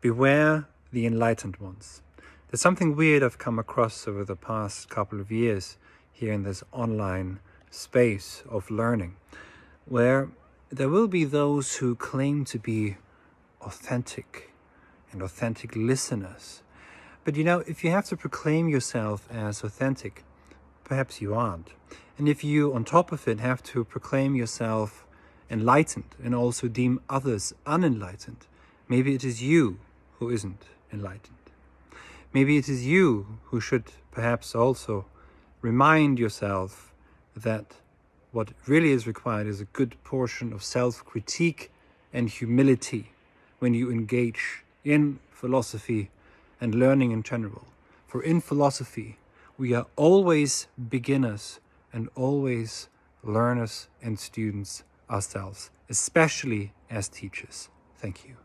Beware the enlightened ones. There's something weird I've come across over the past couple of years here in this online space of learning, where there will be those who claim to be authentic and authentic listeners. But if you have to proclaim yourself as authentic, perhaps you aren't. And if you, on top of it, have to proclaim yourself enlightened and also deem others unenlightened, maybe it is you who isn't enlightened. Maybe it is you who should perhaps also remind yourself that what really is required is a good portion of self-critique and humility when you engage in philosophy and learning in general. For in philosophy, we are always beginners and always learners and students ourselves, especially as teachers. Thank you.